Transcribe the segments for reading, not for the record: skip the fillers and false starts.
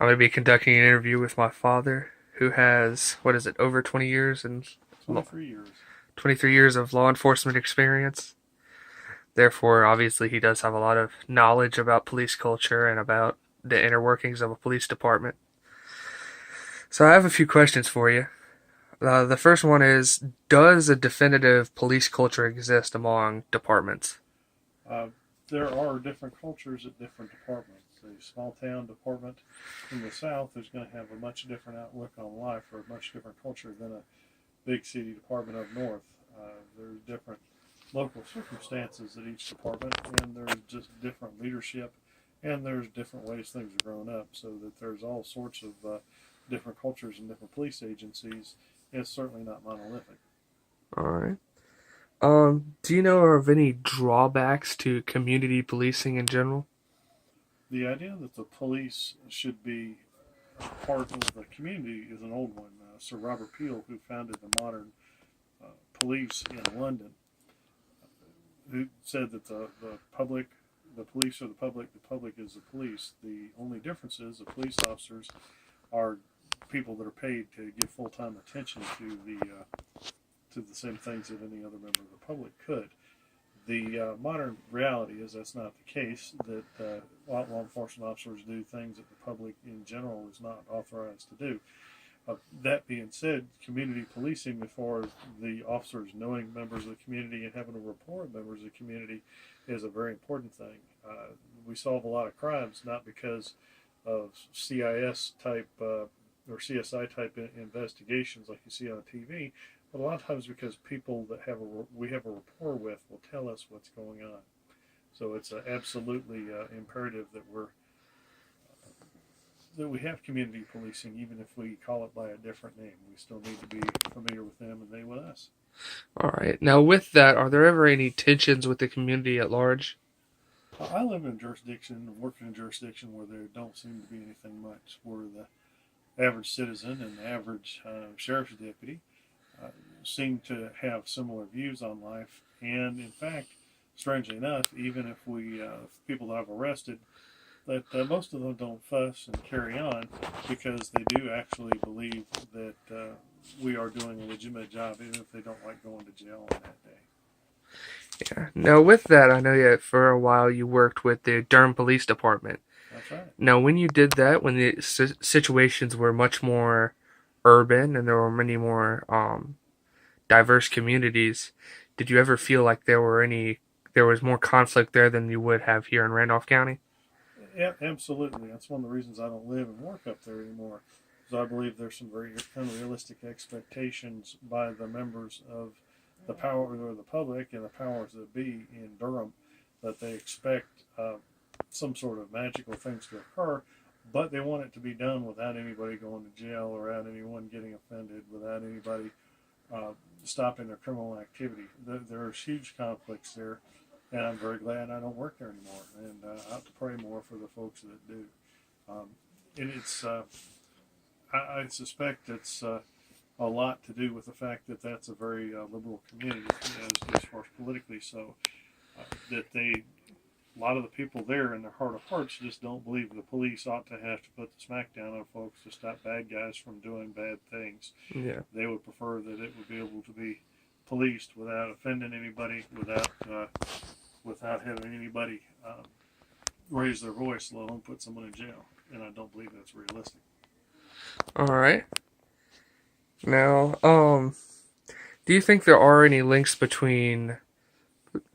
I'm going to be conducting an interview with my father, who has, what is it, over 20 years and 23 years. 23 years of law enforcement experience. Therefore, obviously, he does have a lot of knowledge about police culture and about the inner workings of a police department. So, I have a few questions for you. The first one is: does a definitive police culture exist among departments? Uh, there are different cultures at different departments. A small town department in the South is going to have a much different outlook on life or a much different culture than a big city department up north. There's different local circumstances at each department, and there's just different leadership, and there's different ways things are grown up, so that there's all sorts of different cultures and different police agencies. It's certainly not monolithic. All right. Do you know of any drawbacks to community policing in general? The idea that the police should be part of the community is an old one. Sir Robert Peel, who founded the modern police in London, who said that the public, the police are the public is the police. The only difference is the police officers are people that are paid to give full time attention to the same things that any other member of the public could. The modern reality is that's not the case, that law enforcement officers do things that the public in general is not authorized to do. That being said, community policing, as far as the officers knowing members of the community and having a rapport with members of the community, is a very important thing. We solve a lot of crimes not because of CIS type or CSI type investigations like you see on TV, but a lot of times because people that we have a rapport with will tell us what's going on. So it's absolutely imperative that we have community policing, even if we call it by a different name. We still need to be familiar with them and they with us. All right. Now, with that, are there ever any tensions with the community at large? I live in a jurisdiction, work in a jurisdiction where there don't seem to be anything much, where the average citizen and the average sheriff's deputy uh, seem to have similar views on life. And in fact, strangely enough, even if people that I've arrested, that most of them don't fuss and carry on because they do actually believe that we are doing a legitimate job, even if they don't like going to jail on that day. Yeah. Now, with that, I know that for a while you worked with the Durham Police Department. That's right. Now, when you did that, when the situations were much more urban and there were many more diverse communities, did you ever feel like there was more conflict there than you would have here in Randolph County? Yeah, absolutely. That's one of the reasons I don't live and work up there anymore. Because I believe there's some very unrealistic expectations by the members of the power or the public and the powers that be in Durham, that they expect some sort of magical things to occur, but they want it to be done without anybody going to jail or without anyone getting offended, without anybody uh, stopping their criminal activity. There are huge conflicts there, and I'm very glad I don't work there anymore. And I have to pray more for the folks that do. Um, and I suspect it's a lot to do with the fact that that's a very liberal community as far as politically. So that a lot of the people there in their heart of hearts just don't believe the police ought to have to put the smack down on folks to stop bad guys from doing bad things. Yeah. They would prefer that it would be able to be policed without offending anybody, without having anybody raise their voice, let alone put someone in jail. And I don't believe that's realistic. All right. Now, do you think there are any links between,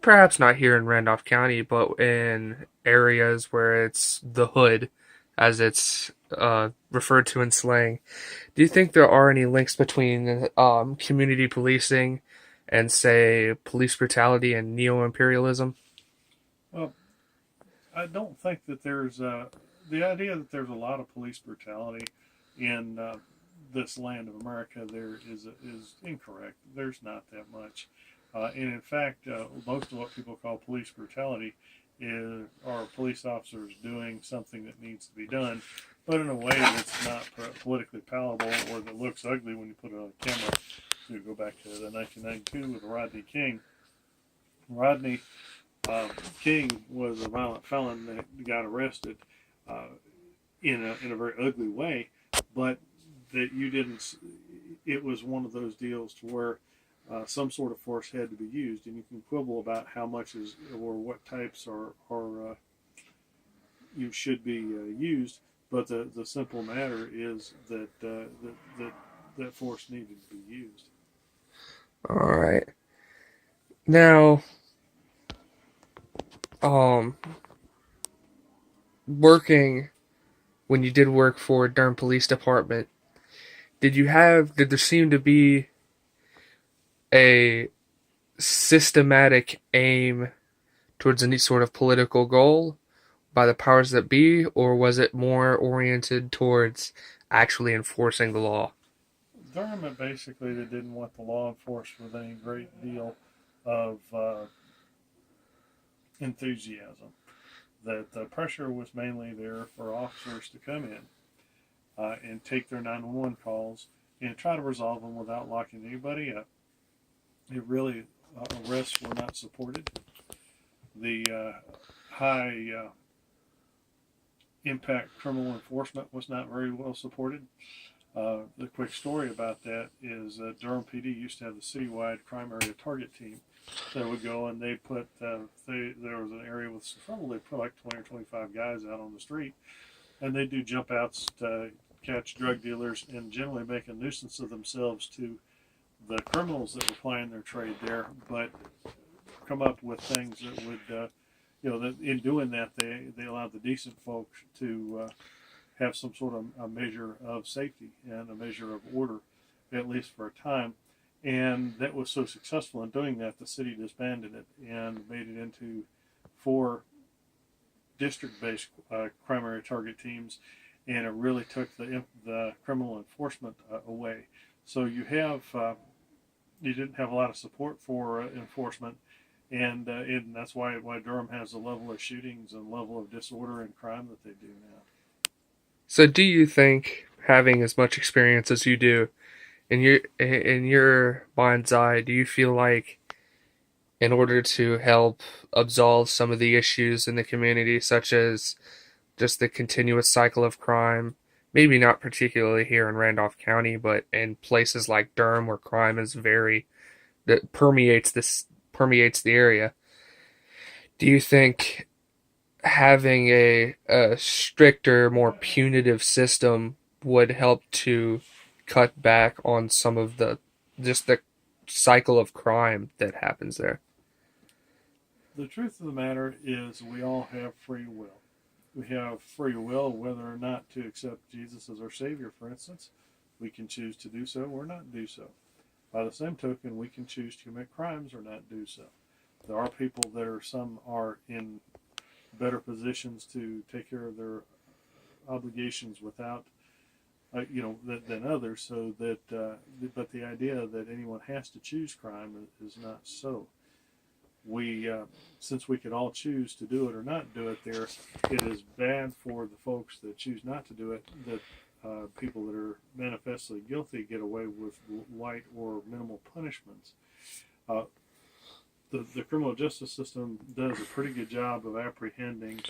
perhaps not here in Randolph County, but in areas where it's the hood, as it's referred to in slang? Do you think there are any links between community policing and, say, police brutality and neo-imperialism? Well, I don't think that there's the idea that there's a lot of police brutality in this land of America. There is incorrect. There's not that much, and in fact, most of what people call police brutality are police officers doing something that needs to be done, but in a way that's not politically palatable or that looks ugly when you put it on camera. To go back to the 1992 with Rodney King. Rodney King was a violent felon that got arrested. in a very ugly way, but that you didn't. It was one of those deals to where some sort of force had to be used, and you can quibble about how much is or what types are you should be used. But the simple matter is that force needed to be used. All right. Now, um, working when you did work for Durham Police Department, did there seem to be a systematic aim towards any sort of political goal by the powers that be, or was it more oriented towards actually enforcing the law? Durham basically they didn't want the law enforced with any great deal of enthusiasm. That the pressure was mainly there for officers to come in and take their 911 calls and try to resolve them without locking anybody up. It really arrests were not supported. The high impact criminal enforcement was not very well supported. The quick story about that is Durham PD used to have the citywide crime area target team that would go and they put there was an area with some trouble. They put like 20 or 25 guys out on the street and they do jump outs to catch drug dealers and generally make a nuisance of themselves to the criminals that were plying their trade there, but come up with things that would, that in doing that, they allowed the decent folks to have some sort of a measure of safety and a measure of order, at least for a time. And that was so successful in doing that, the city disbanded it and made it into 4 district-based crime area target teams, and it really took the criminal enforcement away. So you didn't have a lot of support for enforcement, and that's why Durham has the level of shootings and level of disorder and crime that they do now. So, do you think having as much experience as you do in your mind's eye, do you feel like in order to help absolve some of the issues in the community, such as just the continuous cycle of crime, maybe not particularly here in Randolph County, but in places like Durham where crime is very that permeates the area. Do you think having a stricter, more punitive system would help to cut back on some of the just the cycle of crime that happens there? The truth of the matter is, we all have free will. We have free will whether or not to accept Jesus as our Savior, for instance. We can choose to do so or not do so. By the same token, we can choose to commit crimes or not do so. There are people that some are in better positions to take care of their obligations without, than others. So that, but the idea that anyone has to choose crime is not so. We, since we could all choose to do it or not do it, it is bad for the folks that choose not to do it. That people that are manifestly guilty get away with light or minimal punishments. Uh, the criminal justice system does a pretty good job of apprehending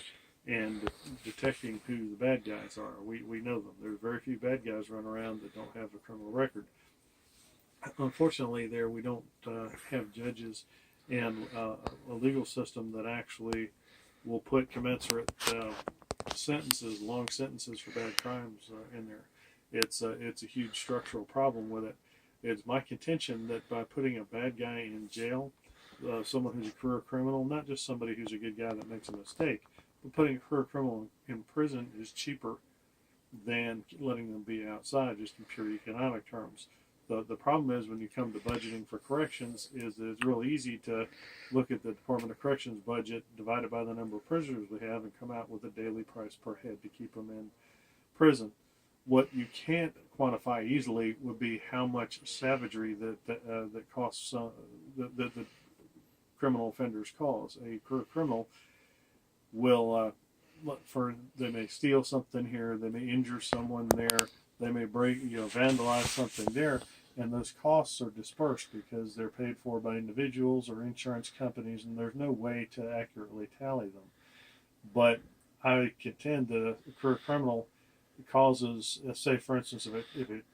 and detecting who the bad guys are. We know them. There's very few bad guys running around that don't have a criminal record. Unfortunately, we don't have judges and a legal system that actually will put commensurate sentences, long sentences for bad crimes in there. It's a huge structural problem with it. It's my contention that by putting a bad guy in jail, someone who's a career criminal, not just somebody who's a good guy that makes a mistake, but putting a career criminal in prison is cheaper than letting them be outside, just in pure economic terms. The problem is when you come to budgeting for corrections is that it's real easy to look at the Department of Corrections budget divided by the number of prisoners we have and come out with a daily price per head to keep them in prison. What you can't quantify easily would be how much savagery that costs that the criminal offenders cause. A career criminal will they may steal something here, they may injure someone there, they may vandalize something there, and those costs are dispersed because they're paid for by individuals or insurance companies, and there's no way to accurately tally them. But I contend that a career criminal causes, say for instance, if it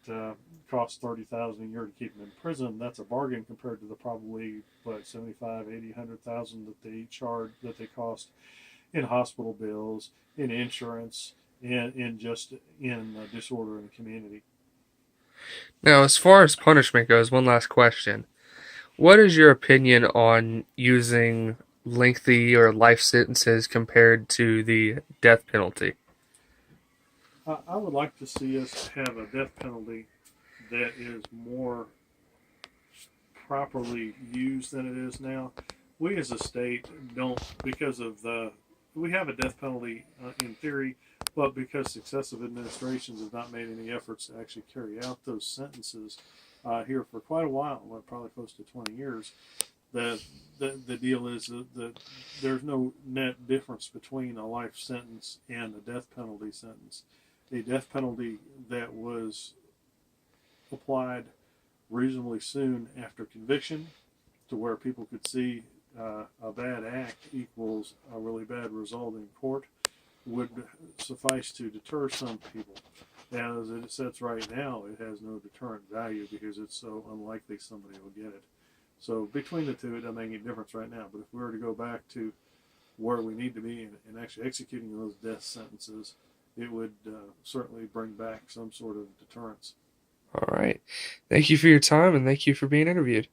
costs 30,000 a year to keep them in prison, that's a bargain compared to the probably what 75, 80, 100,000 that they charge that they cost in hospital bills, in insurance, in just in disorder in the community. Now, as far as punishment goes, one last question. What is your opinion on using lengthy or life sentences compared to the death penalty? I would like to see us have a death penalty that is more properly used than it is now. We as a state don't, because of the, we have a death penalty in theory, but because successive administrations have not made any efforts to actually carry out those sentences here for quite a while, probably close to 20 years, the deal is that there's no net difference between a life sentence and a death penalty sentence. A death penalty that was applied reasonably soon after conviction to where people could see a bad act equals a really bad result in court would suffice to deter some people. Now, as it sits right now, it has no deterrent value because it's so unlikely somebody will get it. So between the two, it doesn't make any difference right now. But if we were to go back to where we need to be in actually executing those death sentences, it would certainly bring back some sort of deterrence. All right. Thank you for your time and thank you for being interviewed.